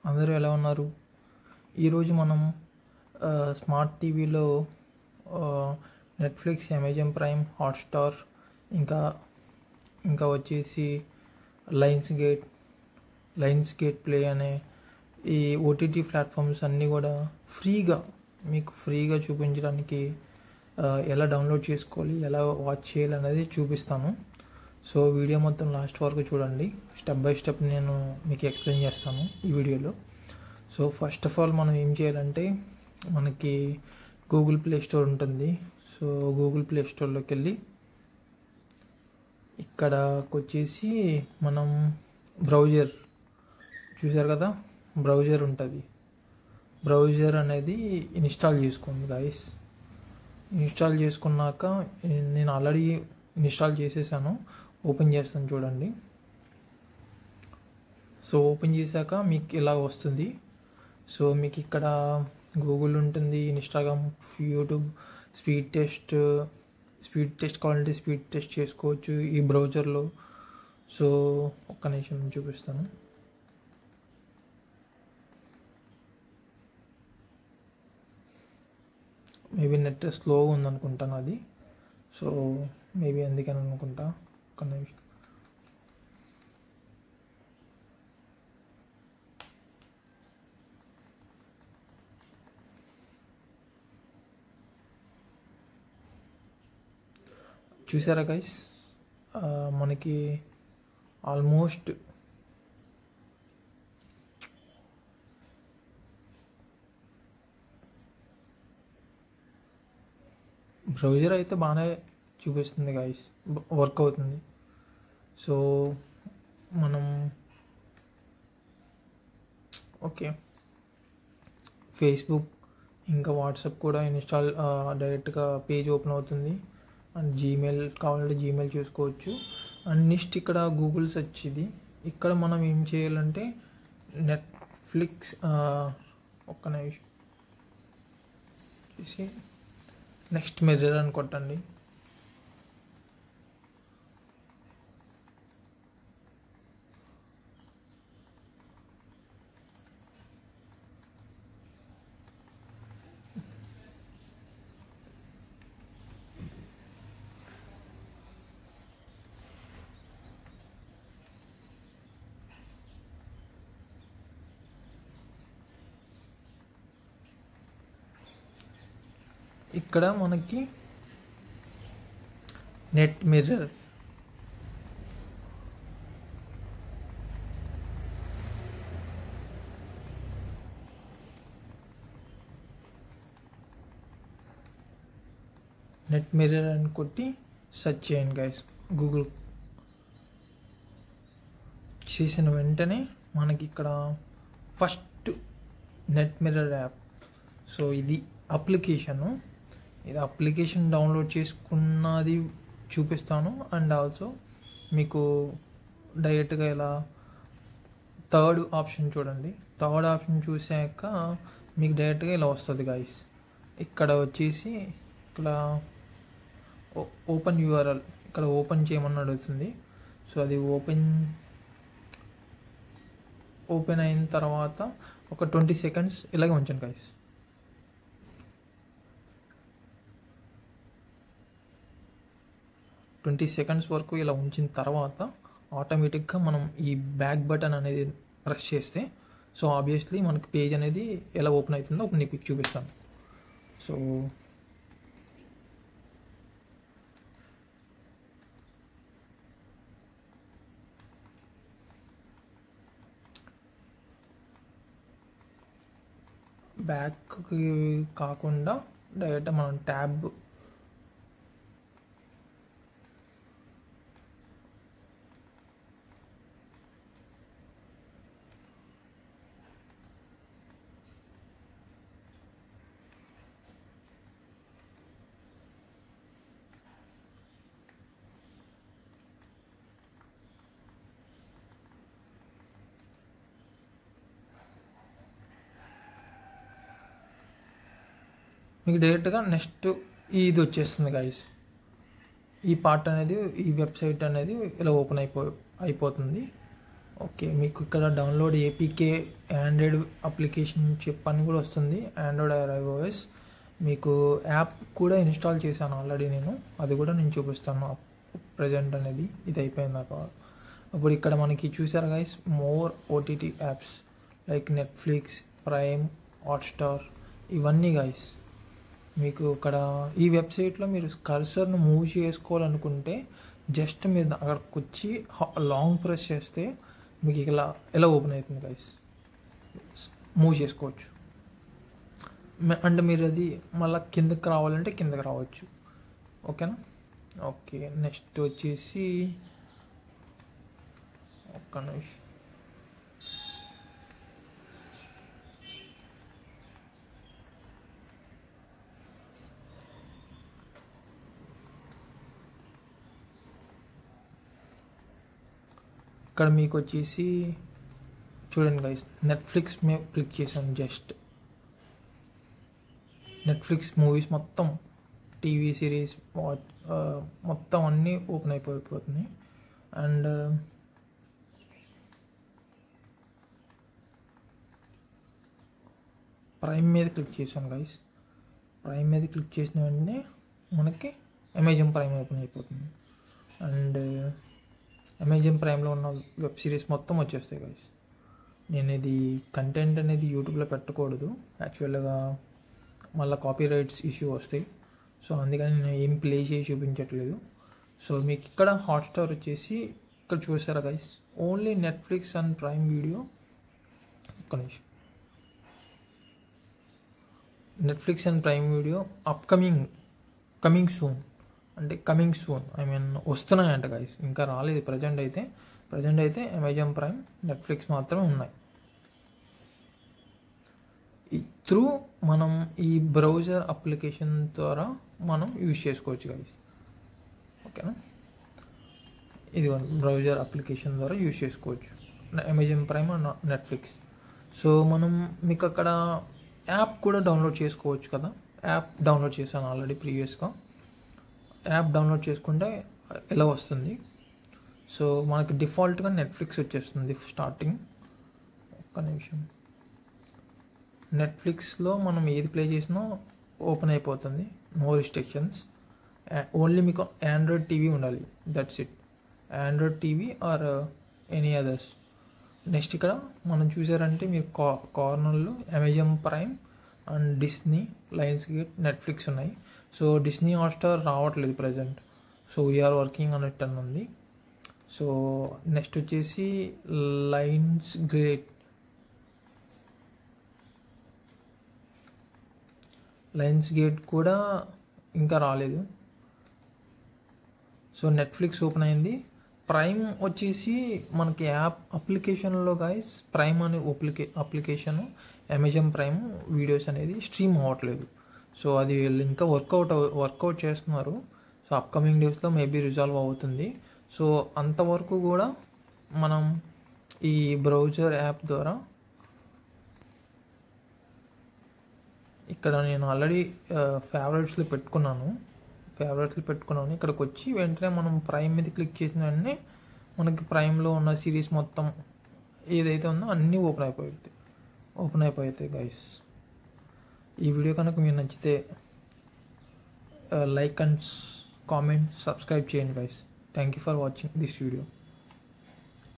అందరూ ఎలా ఉన్నారు? ఈరోజు మనం స్మార్ట్ టీవీలో నెట్ఫ్లిక్స్, అమెజాన్ ప్రైమ్, హాట్స్టార్ ఇంకా ఇంకా వచ్చేసి లైన్స్ గేట్ ప్లే అనే ఈ ఓటీటీ ప్లాట్ఫామ్స్ అన్నీ కూడా మీకు ఫ్రీగా చూపించడానికి ఎలా డౌన్లోడ్ చేసుకోవాలి, ఎలా వాచ్ చేయాలి అనేది చూపిస్తాను. సో వీడియో మొత్తం లాస్ట్ వరకు చూడండి. స్టెప్ బై స్టెప్ నేను మీకు ఎక్స్ప్లెయిన్ చేస్తాను ఈ వీడియోలో. సో ఫస్ట్ ఆఫ్ ఆల్ మనం ఏం చేయాలంటే, మనకి గూగుల్ ప్లే స్టోర్ ఉంటుంది. సో గూగుల్ ప్లే స్టోర్లోకి వెళ్ళి ఇక్కడకి వచ్చేసి మనం బ్రౌజర్ చూసారు కదా, బ్రౌజర్ ఉంటుంది. బ్రౌజర్ అనేది ఇన్స్టాల్ చేసుకోండి గాయస్. ఇన్స్టాల్ చేసుకున్నాక నేను ఆల్రెడీ ఇన్స్టాల్ చేసేసాను. ఓపెన్ చేస్తాను చూడండి. సో ఓపెన్ చేశాక మీకు ఇలా వస్తుంది. సో మీకు ఇక్కడ గూగుల్ ఉంటుంది, ఇన్స్టాగ్రామ్, యూట్యూబ్, స్పీడ్ టెస్ట్ కావాలంటే స్పీడ్ టెస్ట్ చేసుకోవచ్చు ఈ బ్రౌజర్లో. సో ఒక్క నిమిషం చూపిస్తాను. మేబీ నెట్ స్లోగా ఉందనుకుంటాను అది. సో మేబీ అందుకని అనుకుంటా. ఒక్క నిమిషం. చూసారా గైస్, మనకి ఆల్మోస్ట్ బ్రౌజర్ అయితే బాగానే చూపిస్తుంది గైస్, వర్క్ అవుతుంది. సో మనం ఓకే, ఫేస్బుక్ ఇంకా వాట్సాప్ కూడా ఇన్స్టాల్ డైరెక్ట్గా పేజ్ ఓపెన్ అవుతుంది. అండ్ జీమెయిల్ కావాలంటే జీమెయిల్ చూసుకోవచ్చు. అండ్ నెక్స్ట్ ఇక్కడ గూగుల్ సెర్చ్. ఇక్కడ మనం ఏం చేయాలంటే నెట్ఫ్లిక్స్ ఒక్క నిమిషం చూసి నెక్స్ట్ మిర్రర్ అని కొట్టండి. ఇక్కడ మనకి నెట్ మిర్రర్ అని కొట్టి సెర్చ్ చేయండి గైస్. గూగుల్ చేసిన వెంటనే మనకి ఇక్కడ first net mirror app. So ఇది అప్లికేషన్ డౌన్లోడ్ చేసుకున్నది చూపిస్తాను. అండ్ ఆల్సో మీకు డైరెక్ట్గా ఇలా థర్డ్ ఆప్షన్ చూడండి. థర్డ్ ఆప్షన్ చూసాక మీకు డైరెక్ట్గా ఇలా వస్తుంది గైస్. ఇక్కడ వచ్చేసి ఇక్కడ ఓపెన్ యూఆర్ఎల్ ఇక్కడ ఓపెన్ చేయమని అడుగుతుంది. సో అది ఓపెన్ అయిన తర్వాత ఒక 20 సెకండ్స్ ఇలాగే ఉంచండి గైస్. వరకు ఇలా ఉంచిన తర్వాత ఆటోమేటిక్గా మనం ఈ బ్యాక్ బటన్ అనేది ప్రెస్ చేస్తే సో ఆబ్వియస్లీ మనకి పేజ్ అనేది ఎలా ఓపెన్ అవుతుందో ఒక మీకు చూపిస్తాను. సో బ్యాక్కి కాకుండా డైరెక్ట్ మనం ట్యాబ్ మీకు డైరెక్ట్గా నెక్స్ట్ ఇది వచ్చేస్తుంది గైస్. ఈ పార్ట్ అనేది, ఈ వెబ్సైట్ అనేది ఇలా ఓపెన్ అయిపోతుంది. ఓకే, మీకు ఇక్కడ డౌన్లోడ్ ఏపీకే ఆండ్రాయిడ్ అప్లికేషన్ చెప్పని కూడా వస్తుంది, ఆండ్రాయిడ్ ఆర్ iOS. మీకు యాప్ కూడా ఇన్స్టాల్ చేశాను ఆల్రెడీ నేను, అది కూడా నేను చూపిస్తాను ప్రజెంట్ అనేది. ఇది అయిపోయిందాక ఇప్పుడు ఇక్కడ మనకి చూసారు guys, more OTT apps like Netflix, prime, Hotstar, ఇవన్నీ గైస్. మీకు ఇక్కడ ఈ వెబ్సైట్లో మీరు కర్సర్ను మూవ్ చేసుకోవాలనుకుంటే జస్ట్ మీరు అక్కడికి వచ్చి లాంగ్ ప్రెస్ చేస్తే మీకు ఇలా ఓపెన్ అవుతుంది గైస్, మూవ్ చేసుకోవచ్చు. అంటే మీరు అది మళ్ళీ కిందకి రావాలంటే కిందకి రావచ్చు. ఓకేనా? ఓకే, నెక్స్ట్ వచ్చేసి ఒక్క నిమిషం. ఇక్కడ మీకు వచ్చేసి చూడండి గైస్, నెట్ఫ్లిక్స్ మీద క్లిక్ చేశాను. జస్ట్ నెట్ఫ్లిక్స్ మూవీస్ మొత్తం, టీవీ సిరీస్ మొత్తం అన్నీ ఓపెన్ అయిపోతుంది. అండ్ ప్రైమ్ మీద క్లిక్ చేశాను గైస్. ప్రైమ్ మీద క్లిక్ చేసిన వెంటనే మనకి అమెజాన్ ప్రైమ్ ఓపెన్ అయిపోతుంది. అండ్ అమెజాన్ ప్రైమ్లో ఉన్న వెబ్ సిరీస్ మొత్తం వచ్చేస్తాయి గైస్. నేను ఇది కంటెంట్ అనేది యూట్యూబ్లో పెట్టకూడదు యాక్చువల్గా, మళ్ళీ కాపీ రైట్స్ ఇష్యూ వస్తాయి. సో అందుకని నేను ఏం ప్లే చేసి చూపించట్లేదు. సో మీకు ఇక్కడ హాట్స్టార్ వచ్చేసి ఇక్కడ చూసారా guys, only Netflix and Prime Video. ఒక్క నిమిషం. Netflix and Prime Video coming soon, అంటే కమింగ్ సూన్, ఐ మీన్ వస్తున్నాయంట గైస్, ఇంకా రాలేదు. ప్రజెంట్ అయితే అమెజాన్ ప్రైమ్, నెట్ఫ్లిక్స్ మాత్రమే ఉన్నాయి. త్రూ మనం ఈ బ్రౌజర్ అప్లికేషన్ ద్వారా మనం యూజ్ చేసుకోవచ్చు గైస్. ఓకేనా? ఇది బ్రౌజర్ అప్లికేషన్ ద్వారా యూజ్ చేసుకోవచ్చు Amazon Prime and Netflix. So మనం మీకు అక్కడ యాప్ కూడా డౌన్లోడ్ చేసుకోవచ్చు కదా. యాప్ డౌన్లోడ్ చేశాను ఆల్రెడీ ప్రీవియస్గా. యాప్ డౌన్లోడ్ చేసుకుంటే ఎలా వస్తుంది, సో మనకి డిఫాల్ట్గా నెట్ఫ్లిక్స్ వచ్చేస్తుంది స్టార్టింగ్. ఒక్క నిమిషం. నెట్ఫ్లిక్స్లో మనం ఏది ప్లే చేసినా ఓపెన్ అయిపోతుంది, నో రిస్ట్రిక్షన్స్. ఓన్లీ మీకు ఆండ్రాయిడ్ టీవీ ఉండాలి, that's it. Android TV or any others. Next ఇక్కడ మనం చూసారంటే మీరు కార్నర్లో Amazon Prime and Disney, Lionsgate, Netflix ఉన్నాయి. సో డిస్నీ హాట్స్టార్ రావట్లేదు present, so we're working on it అని ఉంది. సో నెక్స్ట్ వచ్చేసి లయన్స్ గేట్ కూడా ఇంకా రాలేదు. సో నెట్ఫ్లిక్స్ ఓపెన్ అయింది. ప్రైమ్ వచ్చేసి మనకి యాప్ అప్లికేషన్లో గైస్, ప్రైమ్ అనే అప్లికేషన్ అమెజాన్ ప్రైమ్ వీడియోస్ అనేది స్ట్రీమ్ అవ్వట్లేదు. సో అది వీళ్ళు ఇంకా వర్కౌట్ చేస్తున్నారు. సో అప్కమింగ్ డేస్లో మేబీ రిజాల్వ్ అవుతుంది. సో అంతవరకు కూడా మనం ఈ బ్రౌజర్ యాప్ ద్వారా, ఇక్కడ నేను ఆల్రెడీ ఫేవరెట్స్లో పెట్టుకున్నాను. ఇక్కడికి వచ్చి వెంటనే మనం ప్రైమ్ మీద క్లిక్ చేసిన వెంటనే మనకి ప్రైమ్లో ఉన్న సిరీస్ మొత్తం ఏదైతే ఉందో అన్నీ ఓపెన్ అయిపోతాయి గైస్. ఈ వీడియో కనుక మీకు నచ్చితే లైక్ అండ్ కామెంట్, సబ్స్క్రైబ్ చేయండి guys. Thank you for watching this video.